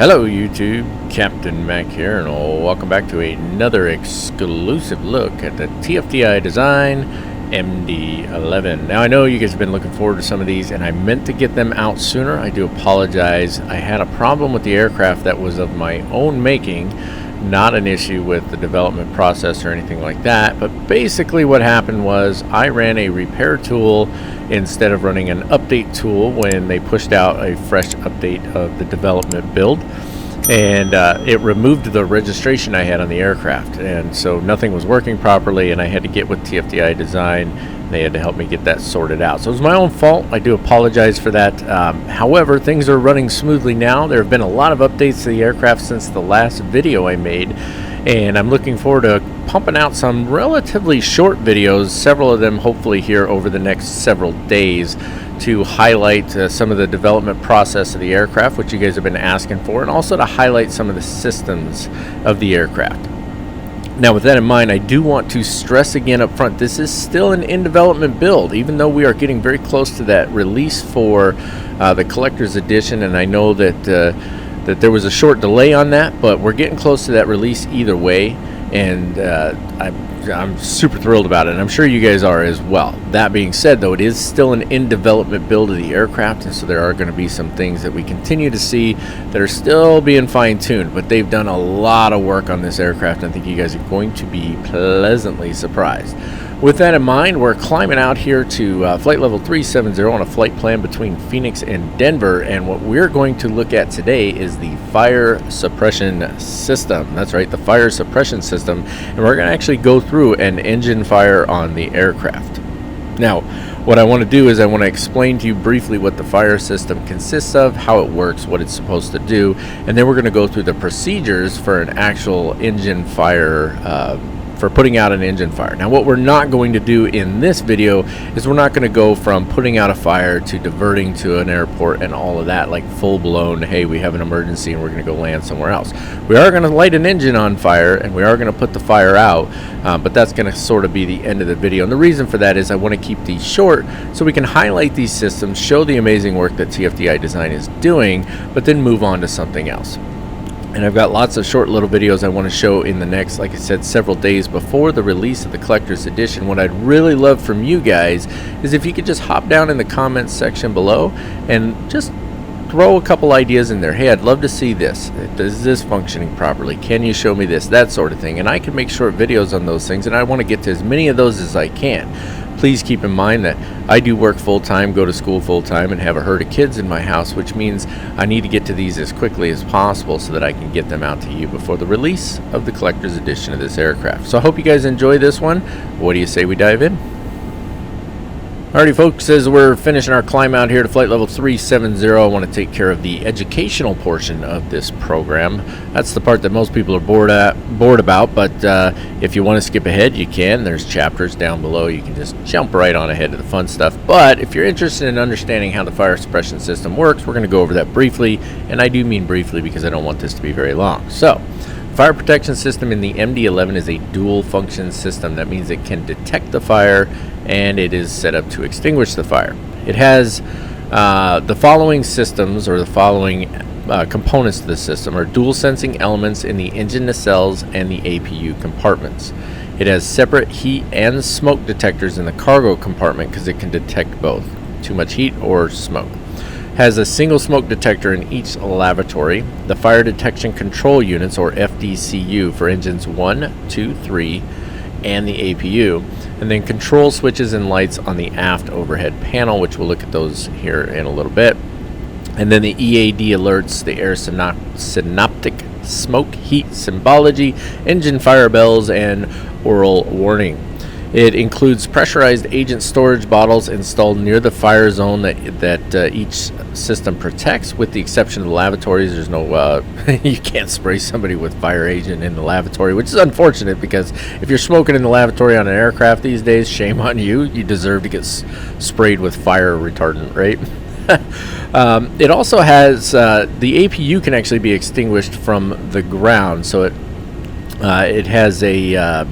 Hello YouTube, Captain Mac here, and welcome back to another exclusive look at the TFDi design MD-11. Now I know you guys have been looking forward to some of these, and I meant to get them out sooner. I do apologize. I had a problem with the aircraft that was of my own making, not an issue with the development process or anything like that. But basically what happened was I ran a repair tool instead of running an update tool when they pushed out a fresh update of the development build, and it removed the registration I had on the aircraft, and so nothing was working properly, and I had to get with TFDi design. They had to help me get that sorted out, so it was my own fault. I do apologize for that. However, things are running smoothly now. There have been a lot of updates to the aircraft since the last video I made, and I'm looking forward to pumping out some relatively short videos, several of them hopefully here over the next several days, to highlight some of the development process of the aircraft, which you guys have been asking for, and also to highlight some of the systems of the aircraft. Now, with that in mind, I do want to stress again up front, this is still an in-development build, even though we are getting very close to that release for the collector's edition, and I know that that there was a short delay on that, but we're getting close to that release either way, and I'm super thrilled about it, and I'm sure you guys are as well. That being said, though, it is still an in-development build of the aircraft, and so there are going to be some things that we continue to see that are still being fine-tuned, but they've done a lot of work on this aircraft, and I think you guys are going to be pleasantly surprised. With that in mind, we're climbing out here to flight level 370 on a flight plan between Phoenix and Denver, and what we're going to look at today is the fire suppression system. That's right, the fire suppression system, and we're going to actually go through an engine fire on the aircraft. Now, what I want to do is I want to explain to you briefly what the fire system consists of, how it works, what it's supposed to do, and then we're going to go through the procedures for an actual engine fire, for putting out an engine fire. Now, what we're not going to do in this video is we're not going to go from putting out a fire to diverting to an airport and all of that, like full-blown, hey, we have an emergency and we're going to go land somewhere else. We are going to light an engine on fire and we are going to put the fire out, but that's going to sort of be the end of the video. And the reason for that is I want to keep these short so we can highlight these systems, show the amazing work that TFDi Design is doing, but then move on to something else. And I've got lots of short little videos I want to show in the next, like I said, several days before the release of the collector's edition. What I'd really love from you guys is if you could just hop down in the comments section below and just throw a couple ideas in there. Hey, I'd love to see this. Is this functioning properly? Can you show me this? That sort of thing. And I can make short videos on those things, and I want to get to as many of those as I can. Please keep in mind that I do work full-time, go to school full-time, and have a herd of kids in my house, which means I need to get to these as quickly as possible so that I can get them out to you before the release of the collector's edition of this aircraft. So I hope you guys enjoy this one. What do you say we dive in? Alrighty, folks, as we're finishing our climb out here to flight level 370, I want to take care of the educational portion of this program. That's the part that most people are bored about, but if you want to skip ahead, you can. There's chapters down below. You can just jump right on ahead to the fun stuff. But if you're interested in understanding how the fire suppression system works, we're going to go over that briefly, and I do mean briefly because I don't want this to be very long. So, fire protection system in the MD-11 is a dual function system. That means it can detect the fire and it is set up to extinguish the fire. It has the following systems, or the following components to the system are dual sensing elements in the engine nacelles and the APU compartments. It has separate heat and smoke detectors in the cargo compartment because it can detect both too much heat or smoke. Has a single smoke detector in each lavatory, the fire detection control units, or FDCU, for engines 1, 2, 3, and the APU, and then control switches and lights on the aft overhead panel, which we'll look at those here in a little bit. And then the EAD alerts, the air synoptic, smoke, heat symbology, engine fire bells, and oral warning. It includes pressurized agent storage bottles installed near the fire zone that each system protects, with the exception of the lavatories. There's no, you can't spray somebody with fire agent in the lavatory, which is unfortunate because if you're smoking in the lavatory on an aircraft these days, shame on you. You deserve to get sprayed with fire retardant, right? It also has, the APU can actually be extinguished from the ground, so it has a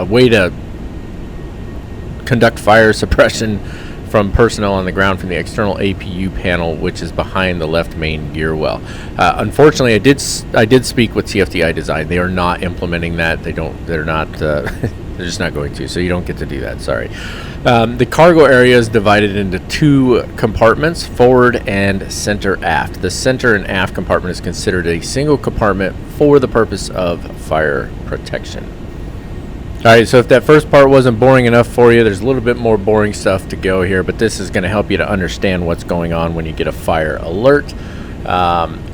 way to conduct fire suppression from personnel on the ground from the external APU panel, which is behind the left main gear well. Unfortunately, I did speak with TFDi Design. They are not implementing that. They're not. They're just not going to, so you don't get to do that. Sorry. The cargo area is divided into two compartments, forward and center aft. The center and aft compartment is considered a single compartment for the purpose of fire protection. All right, so if that first part wasn't boring enough for you, there's a little bit more boring stuff to go here, but this is going to help you to understand what's going on when you get a fire alert,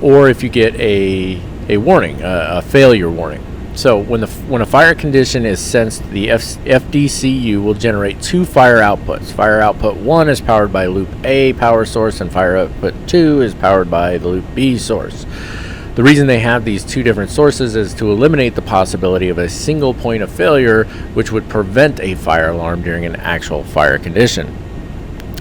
or if you get a warning, a failure warning. So when a fire condition is sensed, the FDCU will generate two fire outputs. Fire output 1 is powered by loop A power source, and fire output 2 is powered by the loop B source. The reason they have these two different sources is to eliminate the possibility of a single point of failure, which would prevent a fire alarm during an actual fire condition.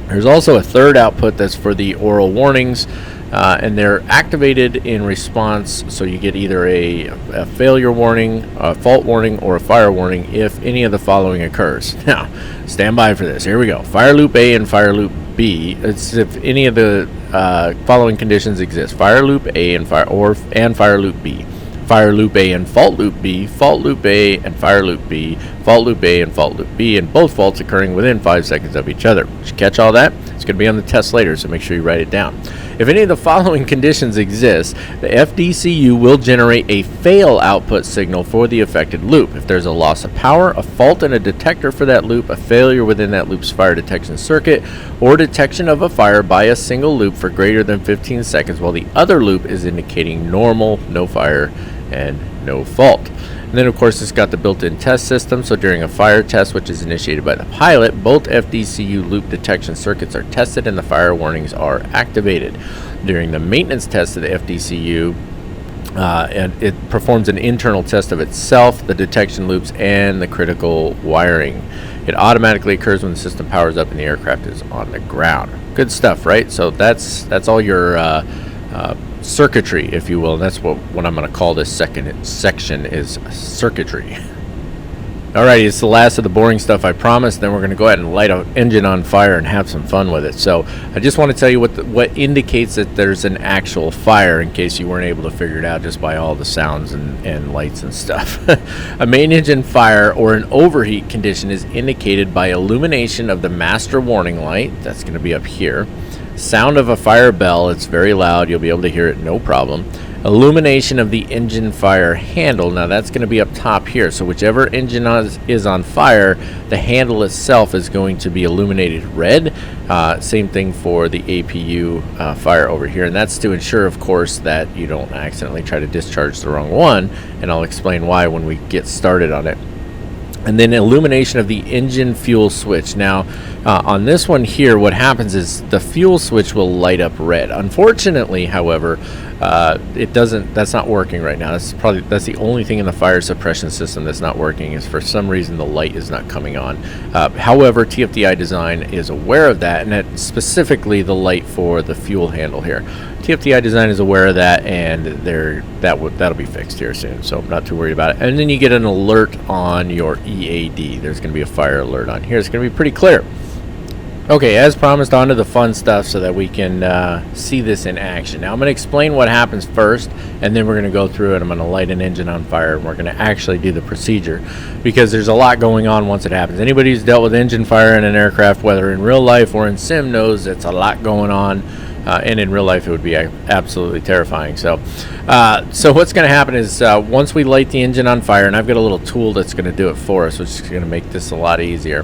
There's also a third output that's for the oral warnings, and they're activated in response, so you get either a failure warning, a fault warning, or a fire warning if any of the following occurs. Now, stand by for this. Here we go. Fire loop A and fire loop B. It's if any of the following conditions exist: fire loop A and fire loop B. Fire loop A and fault loop B, fault loop A and fire loop B, fault loop A and fault loop B, and both faults occurring within 5 seconds of each other. Did you catch all that? It's going to be on the test later, so make sure you write it down. If any of the following conditions exist, the FDCU will generate a fail output signal for the affected loop. If there's a loss of power, a fault in a detector for that loop, a failure within that loop's fire detection circuit, or detection of a fire by a single loop for greater than 15 seconds while the other loop is indicating normal, no fire, and no fault. And then of course it's got the built-in test system, so during a fire test which is initiated by the pilot, both FDCU loop detection circuits are tested and the fire warnings are activated. During the maintenance test of the FDCU, and it performs an internal test of itself, the detection loops, and the critical wiring. It automatically occurs when the system powers up and the aircraft is on the ground. Good stuff, right? So that's all your circuitry, if you will. And that's what I'm going to call this second section is circuitry. Alrighty, it's the last of the boring stuff, I promise. Then we're going to go ahead and light an engine on fire and have some fun with it. So I just want to tell you what indicates that there's an actual fire, in case you weren't able to figure it out just by all the sounds and lights and stuff. A main engine fire or an overheat condition is indicated by illumination of the master warning light. That's going to be up here. Sound of a fire bell. It's very loud. You'll be able to hear it, no problem. Illumination of the engine fire handle. Now that's going to be up top here. So whichever engine is on fire, the handle itself is going to be illuminated red. Same thing for the APU fire over here. And that's to ensure, of course, that you don't accidentally try to discharge the wrong one. And I'll explain why when we get started on it. And then illumination of the engine fuel switch. Now, on this one here, what happens is the fuel switch will light up red. Unfortunately, however, it doesn't. That's not working right now. That's the only thing in the fire suppression system that's not working. Is for some reason the light is not coming on. However, TFDi Design is aware of that, and that's specifically the light for the fuel handle here. TFDi Design is aware of that, and that'll be fixed here soon, so I'm not too worried about it. And then you get an alert on your EAD. There's going to be a fire alert on here. It's going to be pretty clear. Okay, as promised, on to the fun stuff so that we can see this in action. Now I'm going to explain what happens first, and then we're going to go through it. I'm going to light an engine on fire, and we're going to actually do the procedure, because there's a lot going on once it happens. Anybody who's dealt with engine fire in an aircraft, whether in real life or in sim, knows it's a lot going on. And in real life it would be absolutely terrifying. So what's going to happen is once we light the engine on fire, and I've got a little tool that's going to do it for us, which is going to make this a lot easier.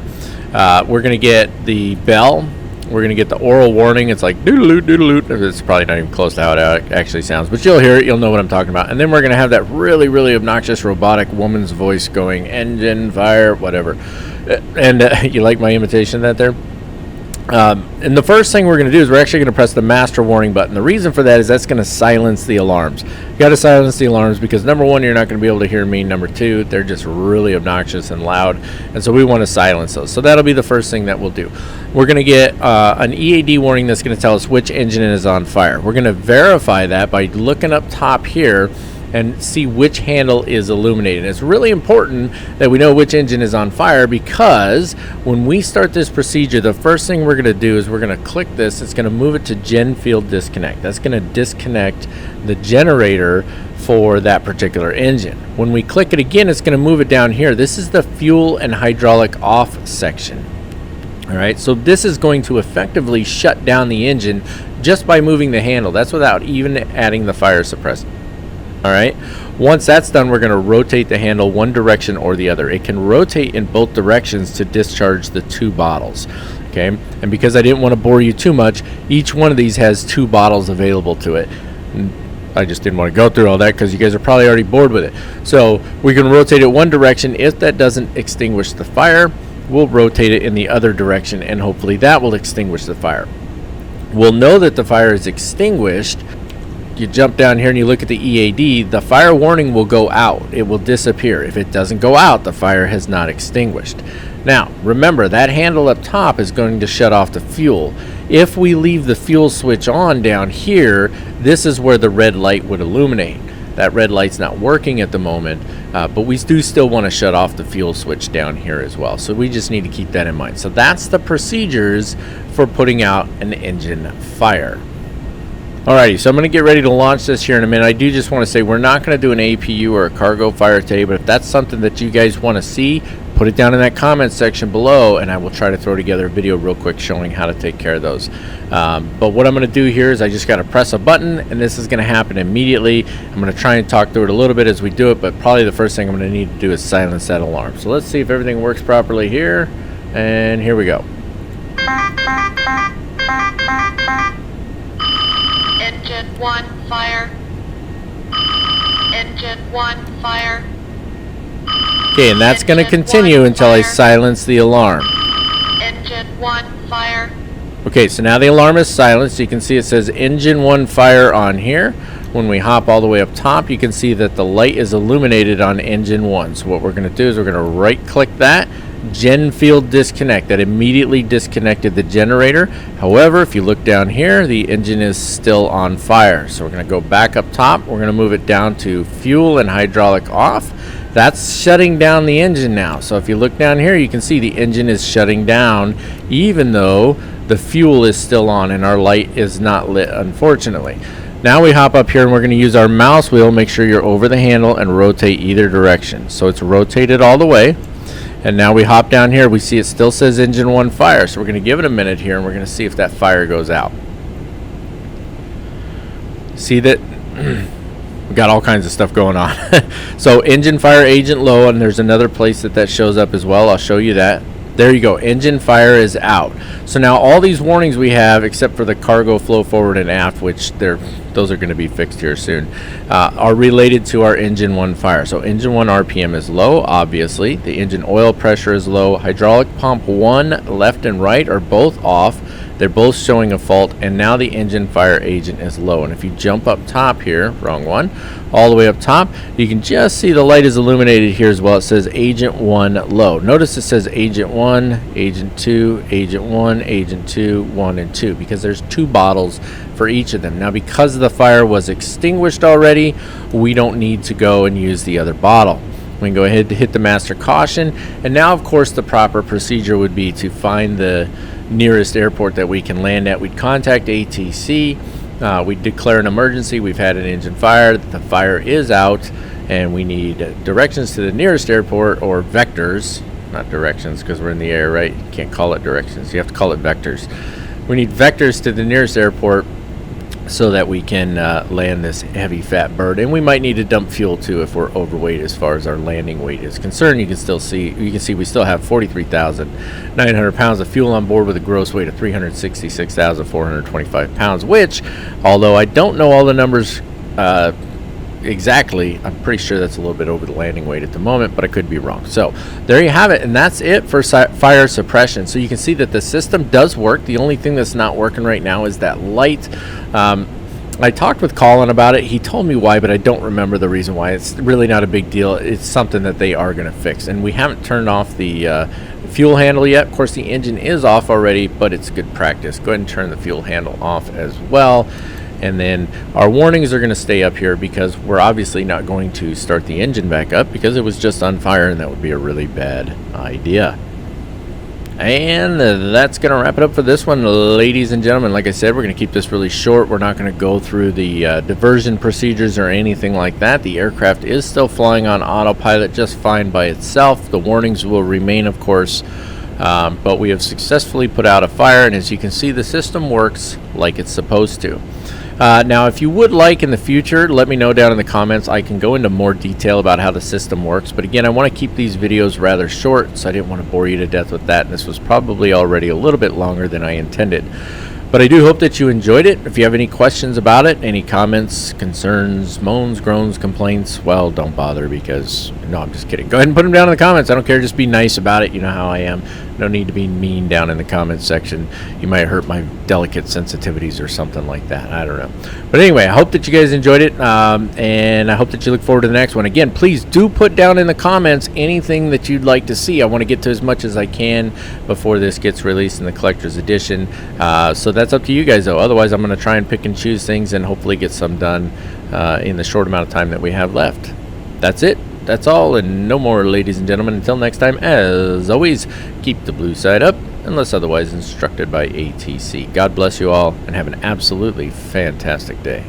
We're going to get the bell. We're going to get the oral warning. It's like doodle-loot, doodle-loot. It's probably not even close to how it actually sounds, but you'll hear it. You'll know what I'm talking about. And then we're going to have that really, really obnoxious robotic woman's voice going, engine, fire, whatever. And you like my imitation of that there? And the first thing we're going to do is we're actually going to press the master warning button. The reason for that is that's going to silence the alarms. You got to silence the alarms because number one, you're not going to be able to hear me. Number two, they're just really obnoxious and loud, and so we want to silence those. So that'll be the first thing that we'll do. We're going to get an EAD warning that's going to tell us which engine is on fire. We're going to verify that by looking up top here and see which handle is illuminated. It's really important that we know which engine is on fire, because when we start this procedure, the first thing we're going to do is we're going to click this. It's going to move it to Gen Field Disconnect. That's going to disconnect the generator for that particular engine. When we click it again, it's going to move it down here. This is the fuel and hydraulic off section. All right, so this is going to effectively shut down the engine just by moving the handle. That's without even adding the fire suppressant. All right, once that's done, we're going to rotate the handle one direction or the other. It can rotate in both directions to discharge the 2 bottles. Okay, and because I didn't want to bore you too much, each one of these has 2 bottles available to it. And I just didn't want to go through all that because you guys are probably already bored with it. So we can rotate it one direction. If that doesn't extinguish the fire, we'll rotate it in the other direction, and hopefully that will extinguish the fire. We'll know that the fire is extinguished. You jump down here and you look at the EAD, the fire warning will go out. It will disappear. If it doesn't go out, the fire has not extinguished. Now, remember, that handle up top is going to shut off the fuel. If we leave the fuel switch on down here, this is where the red light would illuminate. That red light's not working at the moment, but we do still want to shut off the fuel switch down here as well. So we just need to keep that in mind. So that's the procedures for putting out an engine fire. Alrighty, so I'm going to get ready to launch this here in a minute. I do just want to say we're not going to do an APU or a cargo fire today, but if that's something that you guys want to see, put it down in that comment section below, and I will try to throw together a video real quick showing how to take care of those. But what I'm going to do here is I just got to press a button, and this is going to happen immediately. I'm going to try and talk through it a little bit as we do it, but probably the first thing I'm going to need to do is silence that alarm. So let's see if everything works properly here, and here we go. Engine 1 fire. Engine 1 fire. Okay, and that's going to continue until I silence the alarm. Engine 1 fire. Okay, so now the alarm is silenced. You can see it says Engine 1 fire on here. When we hop all the way up top, you can see that the light is illuminated on Engine 1. So what we're going to do is we're going to right-click that, Gen Field Disconnect. That immediately disconnected the generator. However, if you look down here, the engine is still on fire. So we're going to go back up top. We're going to move it down to Fuel and Hydraulic Off. That's shutting down the engine now. So if you look down here, you can see the engine is shutting down even though the fuel is still on and our light is not lit, unfortunately. Now we hop up here and we're going to use our mouse wheel. Make sure you're over the handle and rotate either direction. So it's rotated all the way. And now we hop down here. We see it still says Engine 1 fire. So we're going to give it a minute here and we're going to see if that fire goes out. See that? We got all kinds of stuff going on. So engine fire agent low, and there's another place that shows up as well. I'll show you that. There you go. Engine fire is out. So now all these warnings we have, except for the cargo flow forward and aft, which those are going to be fixed here soon, are related to our Engine 1 fire. So Engine 1 RPM is low, obviously. The engine oil pressure is low. Hydraulic pump 1 left and right are both off. They're both showing a fault, and now the engine fire agent is low. And if you jump up top here, wrong one, all the way up top, you can just see the light is illuminated here as well. It says Agent 1 low. Notice it says Agent 1, Agent 2, Agent 1, Agent 2, 1, and 2, because there's 2 bottles for each of them. Now, because the fire was extinguished already, we don't need to go and use the other bottle. We can go ahead to hit the master caution, and now, of course, the proper procedure would be to find the nearest airport that we can land at. We'd contact ATC. We'd declare an emergency. We've had an engine fire. The fire is out, and we need directions to the nearest airport, or vectors. Not directions, because we're in the air, right? You can't call it directions. You have to call it vectors. We need vectors to the nearest airport so that we can land this heavy fat bird, and we might need to dump fuel too if we're overweight as far as our landing weight is concerned. You can see we still have 43,900 pounds of fuel on board with a gross weight of 366,425 pounds, which, although I don't know all the numbers exactly, I'm pretty sure that's a little bit over the landing weight at the moment, but I could be wrong. So there you have it, and that's it for fire suppression. So you can see that the system does work. The only thing that's not working right now is that light. I talked with Colin about it. He told me why, but I don't remember the reason why. It's really not a big deal. It's something that they are going to fix, and we haven't turned off the fuel handle yet. Of course, the engine is off already, but it's good practice. Go ahead and turn the fuel handle off as well. And then our warnings are going to stay up here because we're obviously not going to start the engine back up because it was just on fire, and that would be a really bad idea. And that's going to wrap it up for this one, ladies and gentlemen. Like I said, we're going to keep this really short. We're not going to go through the diversion procedures or anything like that. The aircraft is still flying on autopilot just fine by itself. The warnings will remain, of course, but we have successfully put out a fire, and as you can see, the system works like it's supposed to. Now, if you would like in the future, let me know down in the comments. I can go into more detail about how the system works. But again, I want to keep these videos rather short, so I didn't want to bore you to death with that. And this was probably already a little bit longer than I intended. But I do hope that you enjoyed it. If you have any questions about it, any comments, concerns, moans, groans, complaints, well, don't bother because, no, I'm just kidding. Go ahead and put them down in the comments. I don't care. Just be nice about it. You know how I am. No need to be mean down in the comments section. You might hurt my delicate sensitivities or something like that. I don't know. But anyway, I hope that you guys enjoyed it, and I hope that you look forward to the next one. Again, please do put down in the comments anything that you'd like to see. I want to get to as much as I can before this gets released in the collector's edition. So that's up to you guys, though. Otherwise, I'm going to try and pick and choose things and hopefully get some done in the short amount of time that we have left. That's it. That's all and no more, ladies and gentlemen. Until next time, as always, keep the blue side up unless otherwise instructed by ATC. God bless you all and have an absolutely fantastic day.